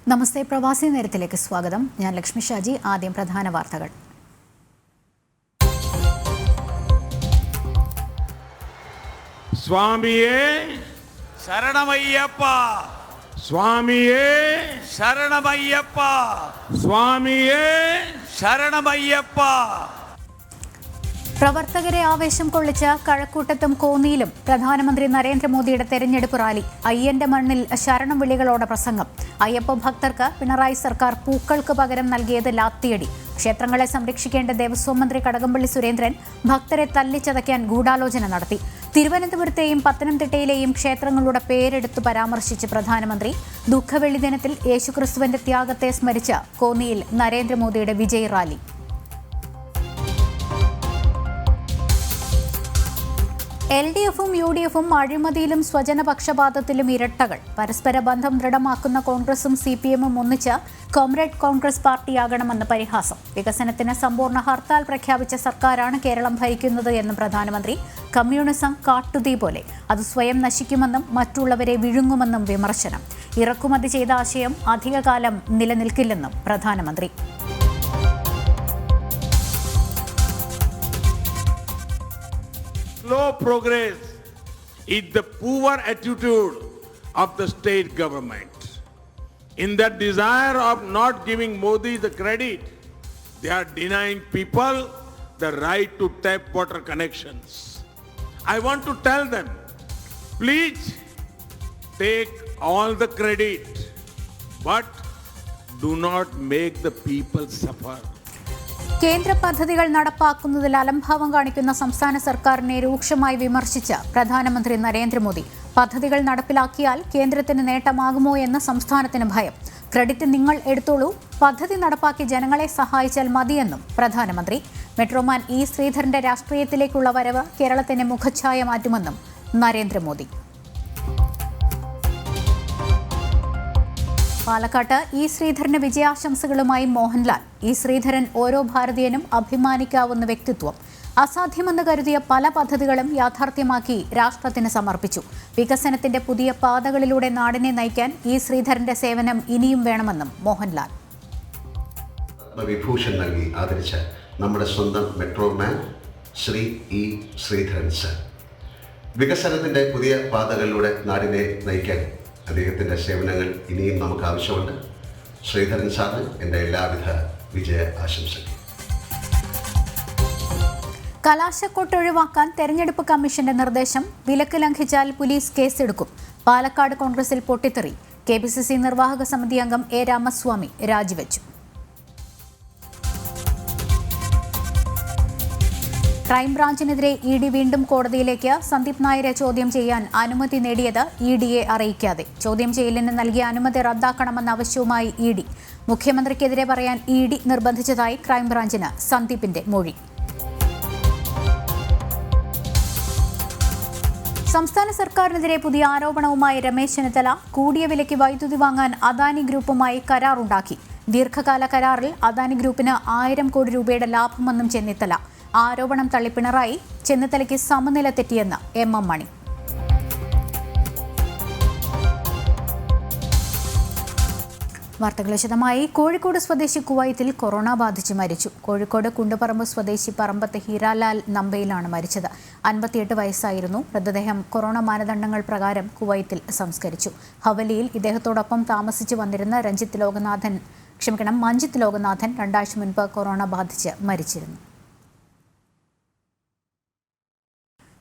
നമസ്തേ പ്രവാസി നേരത്തിലേക്ക് സ്വാഗതം. ഞാൻ ലക്ഷ്മി ഷാജി. ആദ്യം പ്രധാന വാർത്തകൾ. സ്വാമിയേ ശരണമയ്യപ്പ, സ്വാമിയേ ശരണമയ്യപ്പ, സ്വാമിയേ ശരണമയ്യപ്പ. പ്രവർത്തകരെ ആവേശം കൊള്ളിച്ച കഴക്കൂട്ടത്തും കോന്നിയിലും പ്രധാനമന്ത്രി നരേന്ദ്രമോദിയുടെ തെരഞ്ഞെടുപ്പ് റാലി. അയ്യന്റെ മണ്ണിൽ ശരണം വിളികളോടെ പ്രസംഗം. അയ്യപ്പ ഭക്തർക്ക് പിണറായി സർക്കാർ പൂക്കൾക്ക് പകരം നൽകിയത് ലാത്തിയടി. ക്ഷേത്രങ്ങളെ സംരക്ഷിക്കേണ്ട ദേവസ്വം മന്ത്രി കടകംപള്ളി സുരേന്ദ്രൻ ഭക്തരെ തല്ലിച്ചതയ്ക്കാൻ ഗൂഢാലോചന നടത്തി. തിരുവനന്തപുരത്തെയും പത്തനംതിട്ടയിലെയും ക്ഷേത്രങ്ങളുടെ പേരെടുത്ത് പരാമർശിച്ച് പ്രധാനമന്ത്രി. ദുഃഖവെള്ളി ദിനത്തിൽ യേശുക്രിസ്തുവിന്റെ ത്യാഗത്തെ സ്മരിച്ച കോന്നിയിൽ നരേന്ദ്രമോദിയുടെ വിജയ് റാലി. LDFും UDFും അഴിമതിയിലും സ്വജനപക്ഷപാതത്തിലും ഇരട്ടകൾ. പരസ്പര ബന്ധം ദൃഢമാക്കുന്ന കോൺഗ്രസും CPMും ഒന്നിച്ച് കോമ്രേഡ് കോൺഗ്രസ് പാർട്ടിയാകണമെന്ന് പരിഹാസം. വികസനത്തിന് സമ്പൂർണ്ണ ഹർത്താൽ പ്രഖ്യാപിച്ച സർക്കാരാണ് കേരളം ഭരിക്കുന്നത് എന്ന് പ്രധാനമന്ത്രി. കമ്മ്യൂണിസം കാട്ടുതീ പോലെ, അത് സ്വയം നശിക്കുമെന്നും മറ്റുള്ളവരെ വിഴുങ്ങുമെന്നും വിമർശനം. ഇറക്കുമതി ചെയ്ത ആശയം അധികകാലം നിലനിൽക്കില്ലെന്നും പ്രധാനമന്ത്രി. Slow progress is the poor attitude of the state government. In that desire of not giving Modi the credit, they are denying people the right to tap water connections. I want to tell them, please take all the credit, but do not make the people suffer. കേന്ദ്ര പദ്ധതികൾ നടപ്പാക്കുന്നതിൽ അലംഭാവം കാണിക്കുന്ന സംസ്ഥാന സർക്കാരിനെ രൂക്ഷമായി വിമർശിച്ച പ്രധാനമന്ത്രി നരേന്ദ്രമോദി. പദ്ധതികൾ നടപ്പിലാക്കിയാൽ കേന്ദ്രത്തിന് നേട്ടമാകുമോ എന്ന് സംസ്ഥാനത്തിന് ഭയം. ക്രെഡിറ്റ് നിങ്ങൾ എടുത്തോളൂ, പദ്ധതി നടപ്പാക്കി ജനങ്ങളെ സഹായിച്ചാൽ മതിയെന്നും പ്രധാനമന്ത്രി. Metro man E. ശ്രീധരന്റെ രാഷ്ട്രീയത്തിലേക്കുള്ള വരവ് കേരളത്തിന്റെ മുഖച്ഛായ മാറ്റുമെന്നും നരേന്ദ്രമോദി. പാലക്കാട്ട് E. ശ്രീധരന് വിജയാശംസകളുമായി മോഹൻലാൽ. E. ശ്രീധരൻ ഓരോ ഭാരതീയനും അഭിമാനിക്കാവുന്ന വ്യക്തിത്വം. അസാധ്യമെന്ന് കരുതിയ പല പദ്ധതികളും യാഥാർത്ഥ്യമാക്കി രാഷ്ട്രത്തിന് സമർപ്പിച്ചു. വികസനത്തിന്റെ പുതിയ പാതകളിലൂടെ നാടിനെ നയിക്കാൻ E. ശ്രീധരന്റെ സേവനം ഇനിയും വേണമെന്നും മോഹൻലാൽ. വിഭൂഷൺ നൽകി ആദരിച്ച നമ്മുടെ സ്വന്തം metroman Shri E. Sreedharan sir. വികസനത്തിന്റെ പുതിയ പാതകളിലൂടെ നാടിനെ നയിക്കാൻ അദ്ദേഹത്തിൻ്റെ സേവനങ്ങൾ ഇനിയും നമുക്ക് ആവശ്യമുണ്ട്. ശ്രീധരൻ സാറിന് എൻ്റെ എല്ലാവിധ വിജയ ആശംസകൾ. കലാശക്കൊട്ട് ഒഴിവാക്കാൻ തെരഞ്ഞെടുപ്പ് കമ്മീഷന്റെ നിർദ്ദേശം. വിലക്ക് ലംഘിച്ചാൽ പോലീസ് കേസെടുക്കും. പാലക്കാട് കോൺഗ്രസിൽ പൊട്ടിത്തെറി. KPCC നിർവാഹക സമിതി അംഗം A. രാമസ്വാമി രാജിവെച്ചു. ക്രൈംബ്രാഞ്ചിനെതിരെ ED വീണ്ടും കോടതിയിലേക്ക്. സന്ദീപ് നായരെ ചോദ്യം ചെയ്യാൻ അനുമതി നേടിയത് EDയെ അറിയിക്കാതെ. ചോദ്യം ചെയ്യലിന് നൽകിയ അനുമതി റദ്ദാക്കണമെന്ന ആവശ്യവുമായി ED. മുഖ്യമന്ത്രിക്കെതിരെ പറയാൻ ED നിർബന്ധിച്ചതായി ക്രൈംബ്രാഞ്ചിന് സന്ദീപിന്റെ മൊഴി. സംസ്ഥാന സർക്കാരിനെതിരെ പുതിയ ആരോപണവുമായി രമേശ് ചെന്നിത്തല. കൂടിയ വിലയ്ക്ക് വൈദ്യുതി വാങ്ങാൻ അദാനി ഗ്രൂപ്പുമായി കരാറുണ്ടാക്കി. ദീർഘകാല കരാറിൽ അദാനി ഗ്രൂപ്പിന് 1000 കോടി രൂപയുടെ ലാഭമെന്നും ചെന്നിത്തല. ആരോപണം തള്ളി പിണറായി. ചെന്നിത്തലയ്ക്ക് സമനില തെറ്റിയെന്ന് MM മണി. വാർത്തകൾ വിശദമായി. കോഴിക്കോട് സ്വദേശി കുവൈത്തിൽ കൊറോണ ബാധിച്ച് മരിച്ചു. കോഴിക്കോട് കുണ്ടുപറമ്പ് സ്വദേശി പറമ്പത്ത് ഹീരാലാൽ നമ്പയിലാണ് മരിച്ചത്. 58 വയസ്സായിരുന്നു. മൃതദേഹം കൊറോണ മാനദണ്ഡങ്ങൾ പ്രകാരം കുവൈത്തിൽ സംസ്കരിച്ചു. ഹവലിയിൽ ഇദ്ദേഹത്തോടൊപ്പം താമസിച്ചു വന്നിരുന്ന മഞ്ജിത്ത് ലോകനാഥൻ 2 ആഴ്ച മുൻപ് കൊറോണ ബാധിച്ച് മരിച്ചിരുന്നു.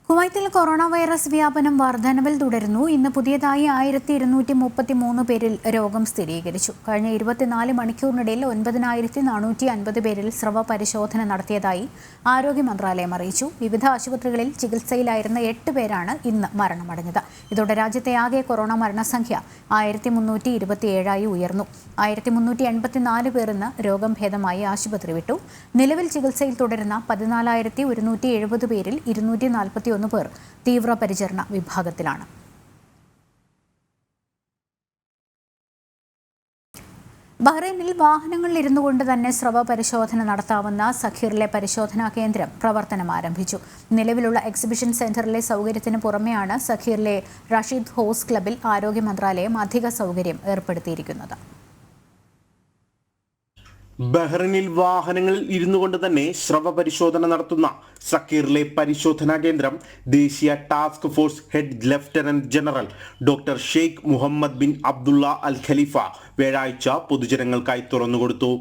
കുവൈത്തിൽ കൊറോണ വൈറസ് വ്യാപനം വർധനവിൽ തുടരുന്നു. ഇന്ന് പുതിയതായി 1233 പേരിൽ രോഗം സ്ഥിരീകരിച്ചു. കഴിഞ്ഞ 24 മണിക്കൂറിനിടയിൽ 9450 പേരിൽ സ്രവ പരിശോധന നടത്തിയതായി ആരോഗ്യ മന്ത്രാലയം അറിയിച്ചു. വിവിധ ആശുപത്രികളിൽ ചികിത്സയിലായിരുന്ന 8 പേരാണ് ഇന്ന് മരണമടഞ്ഞത്. ഇതോടെ രാജ്യത്തെ ആകെ കൊറോണ മരണസംഖ്യ 1327 ഉയർന്നു. 1384 പേർ ഇന്ന് രോഗം ഭേദമായി ആശുപത്രി വിട്ടു. നിലവിൽ ചികിത്സയിൽ തുടരുന്ന 14170 പേരിൽ 241 പേർ തീവ്രപരിചരണ വിഭാഗത്തിലാണ്. ബഹ്റൈനിൽ വാഹനങ്ങളിൽ ഇരുന്നു കൊണ്ട് തന്നെ സ്രവ പരിശോധന നടത്താവുന്ന സഖീറിലെ പരിശോധനാ കേന്ദ്രം പ്രവർത്തനം ആരംഭിച്ചു. നിലവിലുള്ള എക്സിബിഷൻ സെന്ററിലെ സൗകര്യത്തിന് പുറമെയാണ് സഖീറിലെ റഷീദ് ഹോസ് ക്ലബിൽ ആരോഗ്യ മന്ത്രാലയം അധിക സൗകര്യം ഏർപ്പെടുത്തിയിരിക്കുന്നത്. ബഹ്റിനിൽ വാഹനങ്ങളിൽ ഇരുന്നു കൊണ്ട് തന്നെ സ്രവ പരിശോധന നടത്തുന്ന സക്കീറിലെ പരിശോധനാ കേന്ദ്രം ദേശീയ task force head lieutenant general doctor Sheikh Mohammed bin Abdullah Al Khalifa വ്യാഴാഴ്ച പൊതുജനങ്ങൾക്കായി തുറന്നുകൊടുത്തു.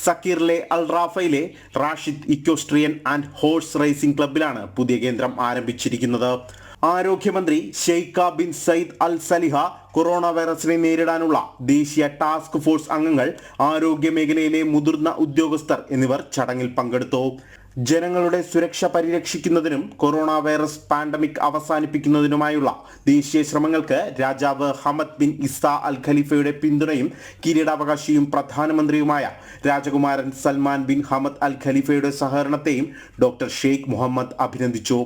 സക്കീറിലെ അൽ റാഫയിലെ Rashid equestrian and horse racing ക്ലബിലാണ് പുതിയ കേന്ദ്രം ആരംഭിച്ചിരിക്കുന്നത്. ആരോഗ്യമന്ത്രി Sheikha bin Sayed Al Saliha, corona വൈറസിനെ നേരിടാനുള്ള ദേശീയ ടാസ്ക് ഫോഴ്സ് അംഗങ്ങൾ, ആരോഗ്യ മേഖലയിലെ മുതിർന്ന ഉദ്യോഗസ്ഥർ എന്നിവർ ചടങ്ങിൽ പങ്കെടുത്തു. ജനങ്ങളുടെ സുരക്ഷ പരിരക്ഷിക്കുന്നതിനും കൊറോണ വൈറസ് പാൻഡമിക് അവസാനിപ്പിക്കുന്നതിനുമായുള്ള ദേശീയ ശ്രമങ്ങൾക്ക് രാജാവ് ഹമദ് ബിൻ ഇസ അൽ ഖലീഫയുടെ പിന്തുണയും കിരീടാവകാശിയും പ്രധാനമന്ത്രിയുമായ രാജകുമാരൻ സൽമാൻ ബിൻ ഹമദ് അൽ ഖലീഫയുടെ സഹകരണത്തെയും ഡോക്ടർ ഷെയ്ഖ് മുഹമ്മദ് അഭിനന്ദിച്ചു.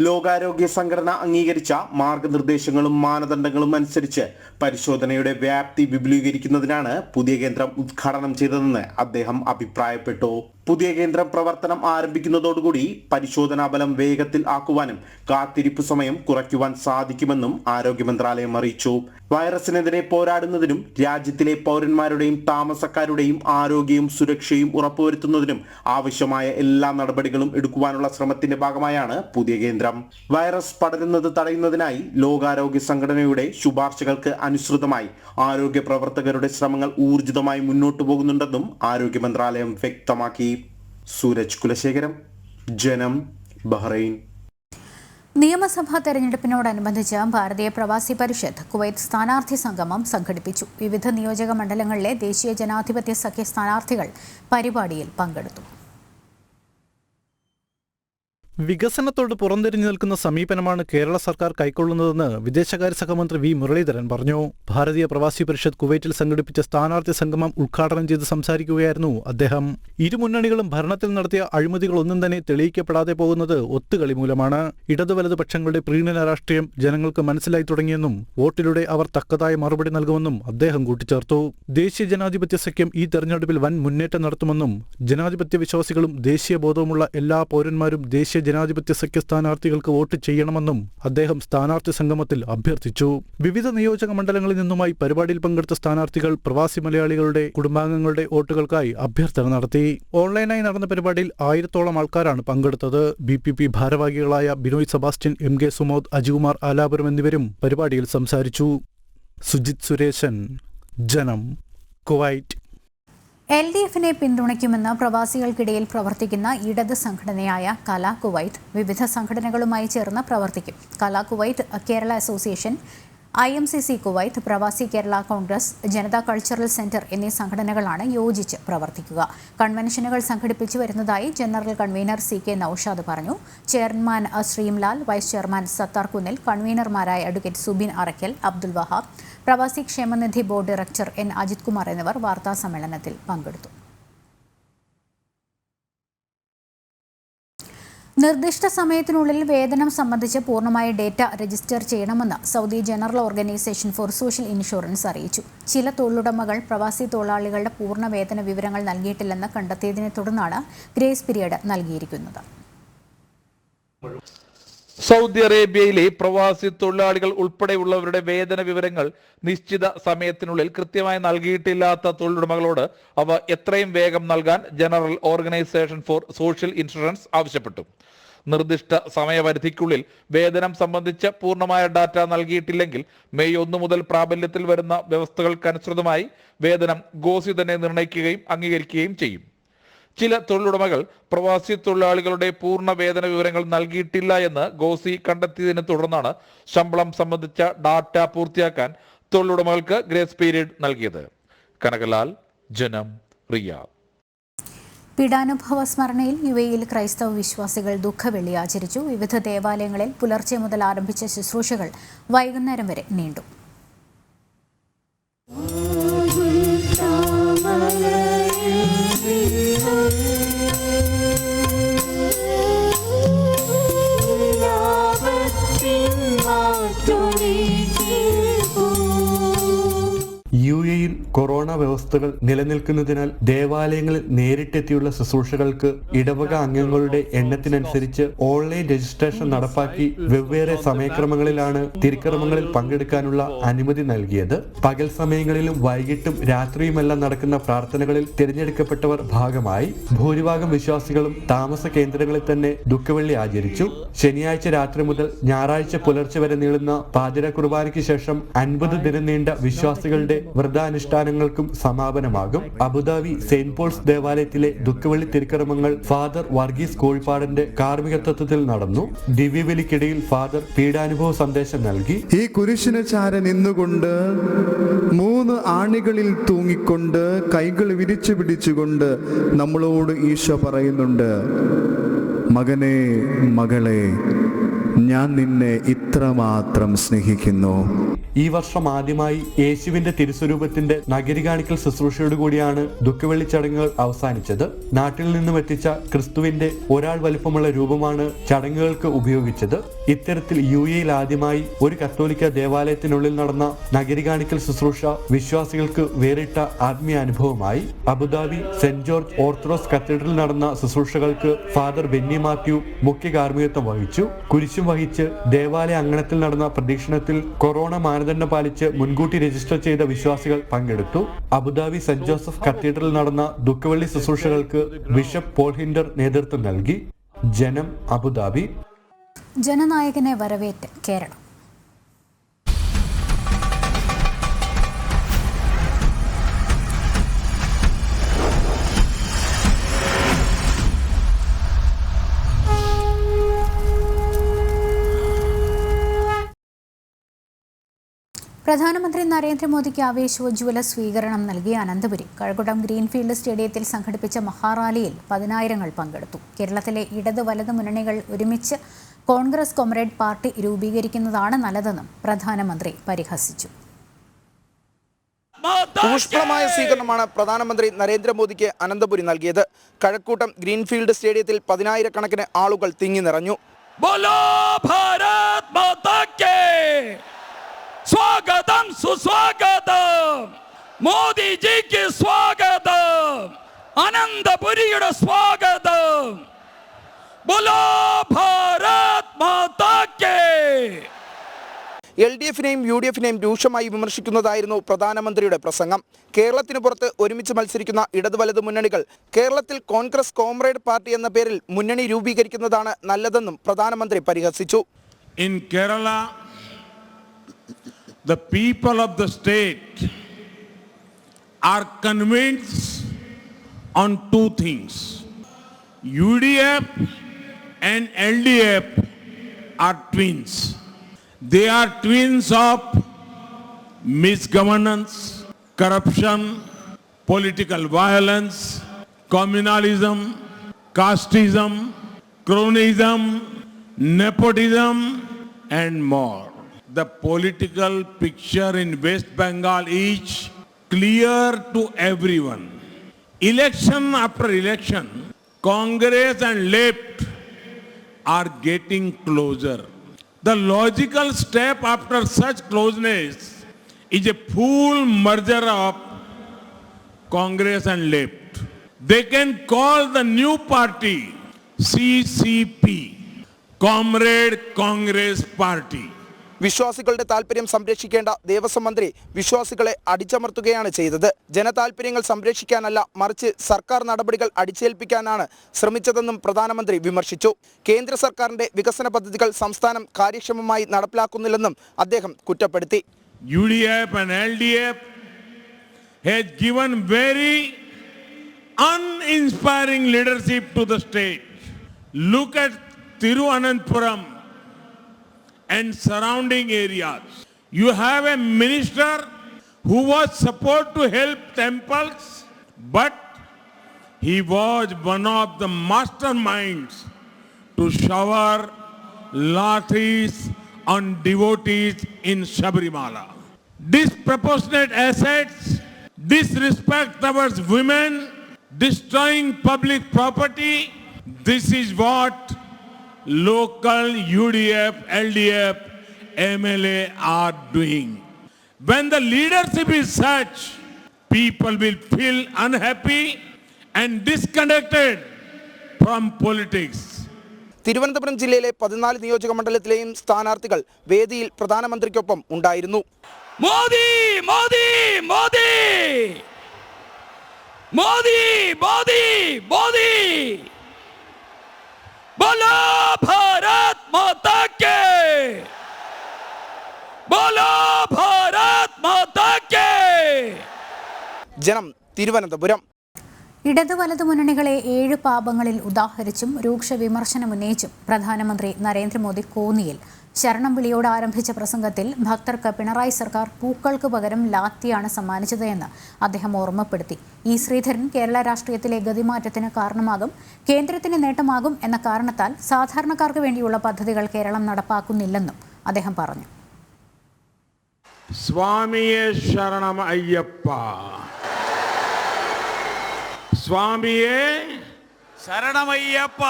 ലോകാരോഗ്യ സംഘടന അംഗീകരിച്ച മാർഗനിർദ്ദേശങ്ങളും മാനദണ്ഡങ്ങളും അനുസരിച്ച് പരിശോധനയുടെ വ്യാപ്തി വിപുലീകരിക്കുന്നതിനാണ് പുതിയ കേന്ദ്രം ഉദ്ഘാടനം ചെയ്തതെന്ന് അദ്ദേഹം അഭിപ്രായപ്പെട്ടു. പുതിയ കേന്ദ്രം പ്രവർത്തനം ആരംഭിക്കുന്നതോടുകൂടി പരിശോധനാ ബലം വേഗത്തിൽ ആക്കുവാനും കാത്തിരിപ്പ് സമയം കുറയ്ക്കുവാൻ സാധിക്കുമെന്നും ആരോഗ്യ മന്ത്രാലയം അറിയിച്ചു. വൈറസിനെതിരെ പോരാടുന്നതിനും രാജ്യത്തിലെ പൗരന്മാരുടെയും താമസക്കാരുടെയും ആരോഗ്യവും സുരക്ഷയും ഉറപ്പുവരുത്തുന്നതിനും ആവശ്യമായ എല്ലാ നടപടികളും എടുക്കുവാനുള്ള ശ്രമത്തിന്റെ ഭാഗമായാണ് പുതിയ കേന്ദ്രം. വൈറസ് പടരുന്നത് തടയുന്നതിനായി ലോകാരോഗ്യ സംഘടനയുടെ ശുപാർശകൾക്ക് അനുസൃതമായി ആരോഗ്യ പ്രവർത്തകരുടെ ശ്രമങ്ങൾ ഊർജിതമായി മുന്നോട്ടു പോകുന്നുണ്ടെന്നും ആരോഗ്യ മന്ത്രാലയം വ്യക്തമാക്കി. സൂരജ് കുലശേഖരം, ജനം, ബഹ്റൈൻ. നിയമസഭാ തെരഞ്ഞെടുപ്പിനോടനുബന്ധിച്ച് ഭാരതീയ പ്രവാസി പരിഷത്ത് കുവൈത്ത് സ്ഥാനാർത്ഥി സംഗമം സംഘടിപ്പിച്ചു. വിവിധ നിയോജക മണ്ഡലങ്ങളിലെ ദേശീയ ജനാധിപത്യ സഖ്യ സ്ഥാനാർത്ഥികൾ പരിപാടിയിൽ പങ്കെടുത്തു. വികസനത്തോട് പുറംതിരിഞ്ഞു നിൽക്കുന്ന സമീപനമാണ് കേരള സർക്കാർ കൈക്കൊള്ളുന്നതെന്ന് വിദേശകാര്യ സഹമന്ത്രി വി മുരളീധരൻ പറഞ്ഞു. ഭാരതീയ പ്രവാസി പരിഷത്ത് കുവൈറ്റിൽ സംഘടിപ്പിച്ച സ്ഥാനാർത്ഥി സംഗമം ഉദ്ഘാടനം ചെയ്ത് സംസാരിക്കുകയായിരുന്നു അദ്ദേഹം. ഇരുമുന്നണികളും ഭരണത്തിൽ നടത്തിയ അഴിമതികളൊന്നും തന്നെ തെളിയിക്കപ്പെടാതെ പോകുന്നത് ഒത്തുകളി മൂലമാണ്. ഇടതു വലതു പക്ഷങ്ങളുടെ പ്രീണന രാഷ്ട്രീയം ജനങ്ങൾക്ക് മനസ്സിലായി തുടങ്ങിയെന്നും വോട്ടിലൂടെ അവർ തക്കതായ മറുപടി നൽകുമെന്നും അദ്ദേഹം കൂട്ടിച്ചേർത്തു. ദേശീയ ജനാധിപത്യ സഖ്യം ഈ തെരഞ്ഞെടുപ്പിൽ വൻ മുന്നേറ്റം നടത്തുമെന്നും ജനാധിപത്യ വിശ്വാസികളും ദേശീയ ബോധവുമുള്ള എല്ലാ പൗരന്മാരും ദേശീയ ജനാധിപത്യ സഖ്യ സ്ഥാനാർത്ഥികൾക്ക് വോട്ട് ചെയ്യണമെന്നും അദ്ദേഹം സ്ഥാനാർത്ഥി സംഗമത്തിൽ അഭ്യർത്ഥിച്ചു. വിവിധ നിയോജക മണ്ഡലങ്ങളിൽ നിന്നുമായി പരിപാടിയിൽ പങ്കെടുത്ത സ്ഥാനാർത്ഥികൾ പ്രവാസി മലയാളികളുടെ കുടുംബാംഗങ്ങളുടെ വോട്ടുകൾക്കായി അഭ്യർത്ഥന നടത്തി. ഓൺലൈനായി നടന്ന പരിപാടിയിൽ 1000-ഓളം ആൾക്കാരാണ് പങ്കെടുത്തത്. BPP ഭാരവാഹികളായ ബിനോയ് സെബാസ്റ്റ്യൻ, MK സുമോദ്, അജികുമാർ ആലാപുരം എന്നിവരും പരിപാടിയിൽ സംസാരിച്ചു. സുജിത് സുരേശൻ, ജനം, കുവൈറ്റ്. LDFനെ പിന്തുണയ്ക്കുമെന്ന് പ്രവാസികൾക്കിടയിൽ പ്രവർത്തിക്കുന്ന ഇടത് സംഘടനയായ കല കുവൈറ്റ് വിവിധ സംഘടനകളുമായി ചേർന്ന് പ്രവർത്തിക്കും. കല Kuwait, Kerala association, IMCC Kuwait, പ്രവാസി കേരള കോൺഗ്രസ്, ജനതാ കൾച്ചറൽ സെന്റർ എന്നീ സംഘടനകളാണ് യോജിച്ച് പ്രവർത്തിക്കുക. കൺവെൻഷനുകൾ സംഘടിപ്പിച്ചു വരുന്നതായി ജനറൽ കൺവീനർ CK നൌഷാദ് പറഞ്ഞു. Chairman Sreemlal, vice chairman Sathar Kunnil, കൺവീനർമാരായ അഡ്വക്കേറ്റ് സുബിൻ അറക്കൽ, അബ്ദുൽ വഹാബ്, പ്രവാസി ക്ഷേമനിധി board director N Ajith Kumar എന്നിവർ വാർത്താ സമ്മേളനത്തിൽ പങ്കെടുത്തു. നിർദ്ദിഷ്ട സമയത്തിനുള്ളിൽ വേതനം സംബന്ധിച്ച് പൂർണ്ണമായ ഡേറ്റ രജിസ്റ്റർ ചെയ്യണമെന്ന് Saudi general organisation for social insurance അറിയിച്ചു. ചില തൊഴിലുടമകൾ പ്രവാസി തൊഴിലാളികളുടെ പൂർണ്ണ വേതന വിവരങ്ങൾ നൽകിയിട്ടില്ലെന്ന് കണ്ടെത്തിയതിനെ തുടർന്നാണ് ഗ്രേസ് പീരിയഡ് നൽകിയിരിക്കുന്നത്. സൗദി അറേബ്യയിലെ പ്രവാസി തൊഴിലാളികൾ ഉൾപ്പെടെയുള്ളവരുടെ വേതന വിവരങ്ങൾ നിശ്ചിത സമയത്തിനുള്ളിൽ കൃത്യമായി നൽകിയിട്ടില്ലാത്ത തൊഴിലുടമകളോട് അവ എത്രയും വേഗം നൽകാൻ general organisation for social insurance ആവശ്യപ്പെട്ടു. നിർദ്ദിഷ്ട സമയപരിധിക്കുള്ളിൽ വേതനം സംബന്ധിച്ച് പൂർണ്ണമായ ഡാറ്റ നൽകിയിട്ടില്ലെങ്കിൽ മെയ് 1 മുതൽ പ്രാബല്യത്തിൽ വരുന്ന വ്യവസ്ഥകൾക്കനുസൃതമായി വേതനം ഗോസി തന്നെ നിർണ്ണയിക്കുകയും അംഗീകരിക്കുകയും ചെയ്യും. ചില തൊഴിലുടമകൾ പ്രവാസി തൊഴിലാളികളുടെ പൂർണ്ണ വേതന വിവരങ്ങൾ നൽകിയിട്ടില്ല എന്ന് ഗോസി കണ്ടെത്തിയതിനെ തുടർന്നാണ് ശമ്പളം സംബന്ധിച്ച ഡാറ്റ പൂർത്തിയാക്കാൻ തൊഴിലുടമകൾക്ക് ഗ്രേസ് പീരീഡ് നൽകിയത്. കനകലാൽ, ജനം, റിയാദ്. പീഡാനുഭവ സ്മരണയിൽ UAEയിൽ ക്രൈസ്തവ വിശ്വാസികൾ ദുഃഖവെള്ളി ആചരിച്ചു. വിവിധ ദേവാലയങ്ങളിൽ പുലർച്ചെ മുതൽ ആരംഭിച്ച ശുശ്രൂഷകൾ വൈകുന്നേരം വരെ നീണ്ടു. UAE-യിൽ കൊറോണ വ്യവസ്ഥകൾ നിലനിൽക്കുന്നതിനാൽ ദേവാലയങ്ങളിൽ നേരിട്ടെത്തിയുള്ള ശുശ്രൂഷകൾക്ക് ഇടവക അംഗങ്ങളുടെ എണ്ണത്തിനനുസരിച്ച് ഓൺലൈൻ രജിസ്ട്രേഷൻ നടപ്പാക്കി വെവ്വേറെ സമയക്രമങ്ങളിലാണ് തിരുക്കർമ്മങ്ങളിൽ പങ്കെടുക്കാനുള്ള അനുമതി നൽകിയത്. പകൽ സമയങ്ങളിലും വൈകിട്ടും രാത്രിയുമെല്ലാം നടക്കുന്ന പ്രാർത്ഥനകളിൽ തിരഞ്ഞെടുക്കപ്പെട്ടവർ ഭാഗമായി. ഭൂരിഭാഗം വിശ്വാസികളും താമസ കേന്ദ്രങ്ങളിൽ തന്നെ ദുഃഖവെള്ളി ആചരിച്ചു. ശനിയാഴ്ച രാത്രി മുതൽ ഞായറാഴ്ച പുലർച്ചെ വരെ നീളുന്ന പാതിര കുർബാനയ്ക്ക് ശേഷം 50 ദിനം നീണ്ട വിശ്വാസികളുടെ വ്രതാനുഷ്ഠാനങ്ങൾക്കും സമാപനമാകും. അബുദാബി സെന്റ് പോൾസ് ദേവാലയത്തിലെ ദുഃഖവെള്ളി തിരുക്കർമ്മങ്ങൾ ഫാദർ വർഗീസ് കോഴിപ്പാടന്റെ കാർമ്മികത്വത്തിൽ നടന്നു. ദിവ്യബലിക്കിടയിൽ ഫാദർ പീഡാനുഭവ സന്ദേശം നൽകി. ഈ കുരിശിന് ചാരൻ നിന്നുകൊണ്ട് 3 ആണികളിൽ തൂങ്ങിക്കൊണ്ട് കൈകൾ വിരിച്ചു പിടിച്ചുകൊണ്ട് നമ്മളോട് ഈശോ പറയുന്നുണ്ട്, മകനെ മകളെ, ഞാൻ നിന്നെ ഇത്രമാത്രം സ്നേഹിക്കുന്നു. ഈ വർഷം ആദ്യമായി യേശുവിന്റെ തിരുസ്വരൂപത്തിന്റെ നഗരി കാണിക്കൽ ശുശ്രൂഷയോടുകൂടിയാണ് ദുഃഖവെള്ളി ചടങ്ങുകൾ അവസാനിച്ചത്. നാട്ടിൽ നിന്നും എത്തിച്ച ക്രിസ്തുവിന്റെ ഒരാൾ വലിപ്പമുള്ള രൂപമാണ് ചടങ്ങുകൾക്ക് ഉപയോഗിച്ചത്. ഇത്തരത്തിൽ UAE-യിൽ ആദ്യമായി ഒരു കത്തോലിക്ക ദേവാലയത്തിനുള്ളിൽ നടന്ന നഗരി കാണിക്കൽ ശുശ്രൂഷ വിശ്വാസികൾക്ക് വേറിട്ട ആത്മീയ അനുഭവമായി. അബുദാബി സെന്റ് ജോർജ് ഓർത്തഡോക്സ് കത്തീഡ്രലിൽ നടന്ന ശുശ്രൂഷകൾക്ക് ഫാദർ ബെന്നി മാത്യു മുഖ്യ കാർമ്മികത്വം വഹിച്ചു. കുരിശും വഹിച്ച് ദേവാലയ അങ്കണത്തിൽ നടന്ന പ്രദക്ഷിണത്തിൽ കൊറോണ മാനദണ്ഡം പാലിച്ച് മുൻകൂട്ടി രജിസ്റ്റർ ചെയ്ത വിശ്വാസികൾ പങ്കെടുത്തു. അബുദാബി സെന്റ് ജോസഫ് കത്തീഡ്രലിൽ നടന്ന ദുഃഖവെള്ളി ശുശ്രൂഷകൾക്ക് ബിഷപ്പ് പോൾ ഹിൻഡർ നേതൃത്വം നൽകി. ജനം, അബുദാബി. ജനനായകനെ വരവേറ്റ് കേരളം. പ്രധാനമന്ത്രി നരേന്ദ്രമോദിക്ക് ആവേശോജ്വല സ്വീകരണം നൽകി അനന്തപുരി. കഴക്കൂട്ടം ഗ്രീൻഫീൽഡ് സ്റ്റേഡിയത്തിൽ സംഘടിപ്പിച്ച മഹാറാലിയിൽ 10,000 പങ്കെടുത്തു. കേരളത്തിലെ ഇടത് വലത് മുന്നണികൾ ഒരുമിച്ച് കോൺഗ്രസ് കൊമറേഡ് പാർട്ടി രൂപീകരിക്കുന്നതാണ് നല്ലതെന്നും പ്രധാനമന്ത്രി പരിഹസിച്ചു. ഊഷ്മളമായ സ്വീകരണമാണ് പ്രധാനമന്ത്രി നരേന്ദ്രമോദിക്ക് അനന്തപുരി നൽകിയത്. കഴക്കൂട്ടം ഗ്രീൻഫീൽഡ് സ്റ്റേഡിയത്തിൽ 10,000 കണക്കിന് ആളുകൾ തിങ്ങി നിറഞ്ഞു. സ്വാഗതം, സുസ്വാഗതം, മോദിജിക്ക് സ്വാഗതം, അനന്തപുരിയുടെ സ്വാഗതം. ബോലോ ഭാരത് മാതാ കേ. LDF-നെയും UDF-നെയും രൂക്ഷമായി വിമർശിക്കുന്നതായിരുന്നു പ്രധാനമന്ത്രിയുടെ പ്രസംഗം. കേരളത്തിന് പുറത്ത് ഒരുമിച്ച് മത്സരിക്കുന്ന ഇടത് വലത് മുന്നണികൾ കേരളത്തിൽ കോൺഗ്രസ് കോമ്രേഡ് പാർട്ടി എന്ന പേരിൽ മുന്നണി രൂപീകരിക്കുന്നതാണ് നല്ലതെന്നും പ്രധാനമന്ത്രി പരിഹസിച്ചു. In Kerala, the people of the state are convinced on 2 things. UDF and LDF are twins. They are twins of misgovernance, corruption, political violence, communalism, casteism, cronyism, nepotism, and more. The political picture in West Bengal is clear to everyone. Election after election, Congress and left are getting closer. The logical step after such closeness is a full merger of Congress and left. They can call the new party CCP, Comrade Congress Party. വിശ്വാസികളുടെ താൽപര്യം സംരക്ഷിക്കേണ്ട ദേവസ്വം മന്ത്രി വിശ്വാസികളെ അടിച്ചമർത്തുകയാണ് ചെയ്തത്. ജനതാൽപര്യങ്ങൾ സംരക്ഷിക്കാനല്ല, മറിച്ച് സർക്കാർ നടപടികൾ അടിച്ചേൽപ്പിക്കാനാണ് ശ്രമിച്ചതെന്നും പ്രധാനമന്ത്രി വിമർശിച്ചു. കേന്ദ്ര സർക്കാരിന്റെ വികസന പദ്ധതികൾ സംസ്ഥാനം കാര്യക്ഷമമായി നടപ്പിലാക്കുന്നില്ലെന്നും അദ്ദേഹം കുറ്റപ്പെടുത്തി. UDF and LDF has given very uninspiring leadership to the state. Look at Thiruvananthapuram and surrounding areas. You have a minister who was supposed to help temples, but he was one of the masterminds to shower lathis on devotees in Sabarimala. Disproportionate assets, disrespect towards women, destroying public property. This is what local UDF, LDF, MLA are doing. When the leadership is such, people will feel unhappy and disconnected from politics. Thiruvananthapuram ജില്ലയിലെ 14 നിയോജക മണ്ഡലത്തിലെയും സ്ഥാനാർത്ഥികൾ വേദിയിൽ പ്രധാനമന്ത്രിക്കൊപ്പം ഉണ്ടായിരുന്നു. മോദി മോദി മോദി മോദി മോദി മോദി बोलो भारत माता के बोलो भारत माता के ജനം തിരുവനന്തപുരം. ഇടത് വലതു മുന്നണികളെ 7 പാപങ്ങളിൽ ഉദാഹരിച്ചും രൂക്ഷ വിമർശനമുന്നയിച്ചും പ്രധാനമന്ത്രി നരേന്ദ്രമോദി കോന്നിയിൽ ശരണം വിളിയോട് ആരംഭിച്ച പ്രസംഗത്തിൽ ഭക്തർക്ക് പിണറായി സർക്കാർ പൂക്കൾക്ക് പകരം ലാത്തിയാണ് സമ്മാനിച്ചത് എന്ന് അദ്ദേഹം ഓർമ്മപ്പെടുത്തി. ഇ ശ്രീധരൻ കേരള രാഷ്ട്രീയത്തിലെ ഗതിമാറ്റത്തിന് കാരണമാകും, കേന്ദ്രത്തിന് നേട്ടമാകും എന്ന കാരണത്താൽ സാധാരണക്കാർക്ക് വേണ്ടിയുള്ള പദ്ധതികൾ കേരളം നടപ്പാക്കുന്നില്ലെന്നും അദ്ദേഹം പറഞ്ഞു. സ്വാമിയേ ശരണം അയ്യപ്പ, സ്വാമിയേ ശരണമയ്യപ്പ,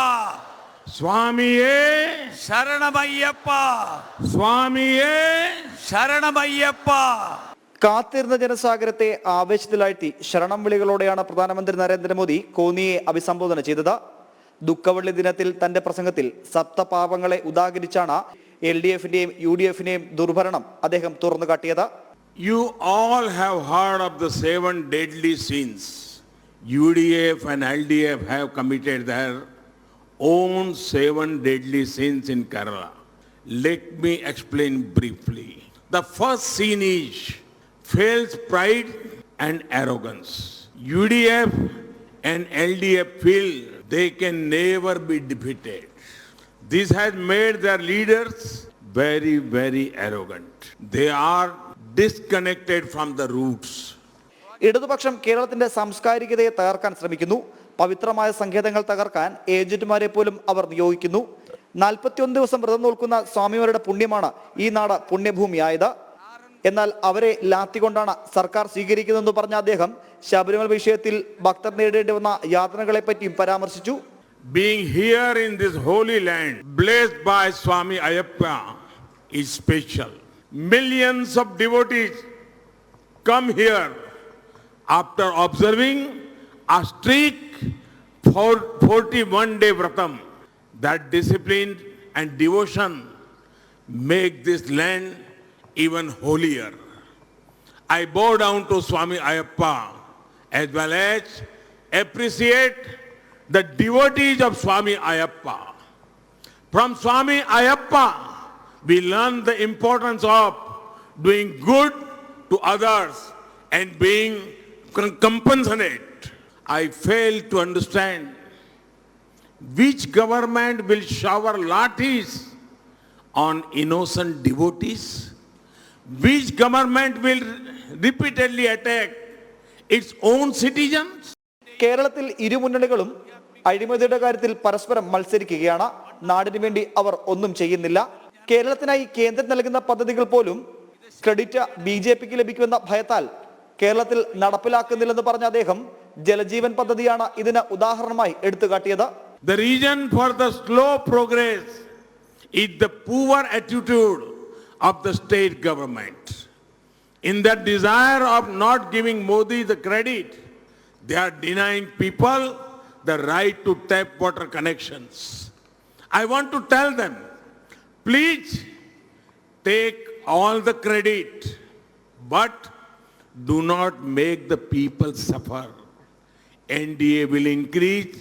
സ്വാമിയേ ശരണമയ്യപ്പ, സ്വാമിയേ ശരണമയ്യപ്പ. കാത്തിരുന്ന ജനസാഗരത്തെ ആവേശത്തിലാഴ്ത്തി ശരണം വിളികളോടെയാണ് പ്രധാനമന്ത്രി നരേന്ദ്രമോദി കോന്നിയെ അഭിസംബോധന ചെയ്തത്. ദുഃഖവെള്ളി ദിനത്തിൽ തന്റെ പ്രസംഗത്തിൽ സപ്തപാപങ്ങളെ ഉദാഹരിച്ചാണ് LDFന്റെയും UDFന്റെയും ദുർഭരണം അദ്ദേഹം തുറന്നുകാട്ടിയത്. You all have heard of the 7 deadly sins. UDF and LDF have committed their own 7 deadly sins in Kerala. Let me explain briefly. The first sin is false pride and arrogance. UDF and LDF feel they can never be defeated. This has made their leaders very, very arrogant. They are disconnected from the roots. ഇടതുപക്ഷം കേരളത്തിന്റെ സാംസ്കാരികതയെ തകർക്കാൻ ശ്രമിക്കുന്നു. പവിത്രമായ സങ്കേതങ്ങൾ തകർക്കാൻ ഏജന്റുമാരെ പോലും അവർ നിയോഗിക്കുന്നു. 41 ദിവസം വ്രതം നോൽക്കുന്ന സ്വാമിമാരുടെ പുണ്യമാണ് ഈ നാട് പുണ്യഭൂമിയായത്. എന്നാൽ അവരെ ലാത്തി കൊണ്ടാണ് സർക്കാർ സ്വീകരിക്കുന്നതെന്ന് പറഞ്ഞ അദ്ദേഹം ശബരിമല വിഷയത്തിൽ ഭക്തർ നേരിടേണ്ടി വന്ന യാതനകളെ പറ്റിയും പരാമർശിച്ചു. Being here in this holy land, blessed by Swami Ayyappa, is special. Millions of devotees come here after observing a strict 41-day vratam. That discipline and devotion make this land even holier. I bow down to Swami Ayyappa as well as appreciate the devotees of Swami Ayyappa. From Swami Ayyappa, we learn the importance of doing good to others and being compassionate. I fail to understand which government will shower lathis on innocent devotees, which government will repeatedly attack its own citizens. കേരളത്തിൽ ഇരുമുന്നണികളും അഴിമതിയുടെ കാര്യത്തിൽ പരസ്പരം മത്സരിക്കുകയാണ്. നാടിനു വേണ്ടി അവർ ഒന്നും ചെയ്യുന്നില്ല. കേരളത്തിനായി കേന്ദ്രം നൽകുന്ന പദ്ധതികൾ പോലും ക്രെഡിറ്റ് BJPക്ക് ലഭിക്കുമെന്ന ഭയത്താൽ കേരളത്തിൽ നടപ്പിലാക്കുന്നില്ലെന്ന് പറഞ്ഞ അദ്ദേഹം ജലജീവൻ പദ്ധതിയാണ് ഇതിന് ഉദാഹരണമായി എടുത്തുകാട്ടിയത്. The reason for the slow progress is the poor attitude of the state government. In their desire of not giving Modi the credit, they are denying people the right to tap water connections. I want to tell them, please take all the credit, but do not make the people suffer. NDA will increase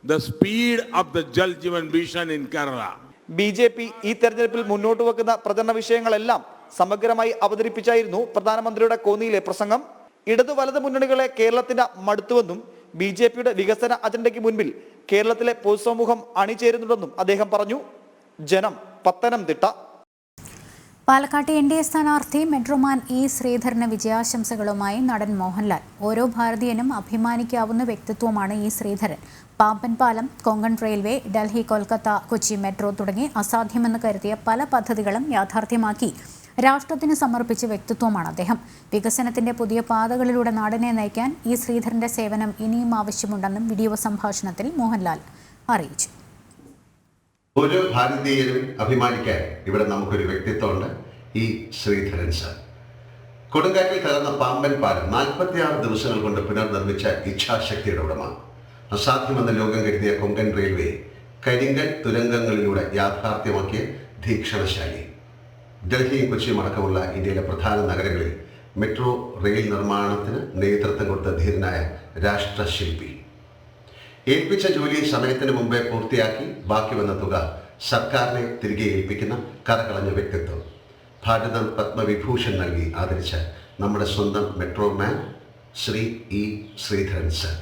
the speed of the Jal Jeevan Mission in Kerala. BJP ഈ തെരഞ്ഞെടുപ്പിൽ മുന്നോട്ട് വെക്കുന്ന പ്രചരണ വിഷയങ്ങളെല്ലാം സമഗ്രമായി അവതരിപ്പിച്ചായിരുന്നു പ്രധാനമന്ത്രിയുടെ കോന്നിയിലെ പ്രസംഗം. ഇടതു വലത് മുന്നണികളെ കേരളത്തിന് മടുത്തുവെന്നും BJPയുടെ വികസന അജണ്ടയ്ക്ക് മുൻപിൽ കേരളത്തിലെ പൊതുസമൂഹം അണിചേരുന്നുണ്ടെന്നും അദ്ദേഹം പറഞ്ഞു. ജനം, പത്തനംതിട്ട. പാലക്കാട്ടെ NDA സ്ഥാനാർത്ഥി മെട്രോമാൻ ഇ ശ്രീധരന് വിജയാശംസകളുമായി നടൻ മോഹൻലാൽ. ഓരോ ഭാരതീയനും അഭിമാനിക്കാവുന്ന വ്യക്തിത്വമാണ് ഇ ശ്രീധരൻ. പാമ്പൻ പാലം, കൊങ്കൺ റെയിൽവേ, ഡൽഹി കൊൽക്കത്ത കൊച്ചി മെട്രോ തുടങ്ങി അസാധ്യമെന്ന് കരുതിയ പല പദ്ധതികളും യാഥാർത്ഥ്യമാക്കി രാഷ്ട്രത്തിന് സമർപ്പിച്ച വ്യക്തിത്വമാണ് അദ്ദേഹം. വികസനത്തിന്റെ പുതിയ പാതകളിലൂടെ നാടിനെ നയിക്കാൻ ഇ ശ്രീധരന്റെ സേവനം ഇനിയും ആവശ്യമുണ്ടെന്നും വീഡിയോ സംഭാഷണത്തിൽ മോഹൻലാൽ അറിയിച്ചു. ഓരോ ഭാരതീയരും അഭിമാനിക്കാൻ ഇവിടെ നമുക്കൊരു വ്യക്തിത്വമുണ്ട്, ഈ ശ്രീധരൻ സാർ. കൊടുങ്കാറ്റിൽ തകർന്ന പാമ്പൻ പാലം 46 ദിവസങ്ങൾ കൊണ്ട് പുനർനിർമ്മിച്ച ഇച്ഛാശക്തിയുടെ ഉടമ. അസാധ്യമെന്ന് ലോകം കരുതിയ കൊങ്കൺ റെയിൽവേ കരിങ്കൽ തുരങ്കങ്ങളിലൂടെ യാഥാർത്ഥ്യമാക്കിയ ധീക്ഷണശാലി. ഡൽഹിയും കൊച്ചിയും അടക്കമുള്ള ഇന്ത്യയിലെ പ്രധാന നഗരങ്ങളിൽ മെട്രോ റെയിൽ നിർമ്മാണത്തിന് നേതൃത്വം കൊടുത്ത ധീരനായ രാഷ്ട്രശില്പി. ഏൽപ്പിച്ച ജോലി സമയത്തിന് മുമ്പേ പൂർത്തിയാക്കി ബാക്കി വന്ന തുക സർക്കാരിനെ തിരികെ ഏൽപ്പിക്കുന്ന കറകളഞ്ഞ വ്യക്തിത്വം. ഭാരതം പത്മവിഭൂഷൺ നൽകി ആദരിച്ച നമ്മുടെ സ്വന്തം metroman Shri E Sreedharan sir.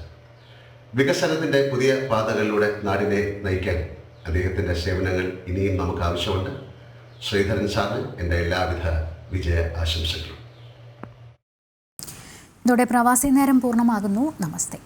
വികസനത്തിൻ്റെ പുതിയ പാതകളിലൂടെ നാടിനെ നയിക്കാൻ അദ്ദേഹത്തിൻ്റെ സേവനങ്ങൾ ഇനിയും നമുക്ക് ആവശ്യമുണ്ട്. ശ്രീധരൻ സാറിന് എൻ്റെ എല്ലാവിധ വിജയ ആശംസകളും. ഇതോടെ പ്രവാസി നേരം പൂർണ്ണമാകുന്നു. നമസ്തേ.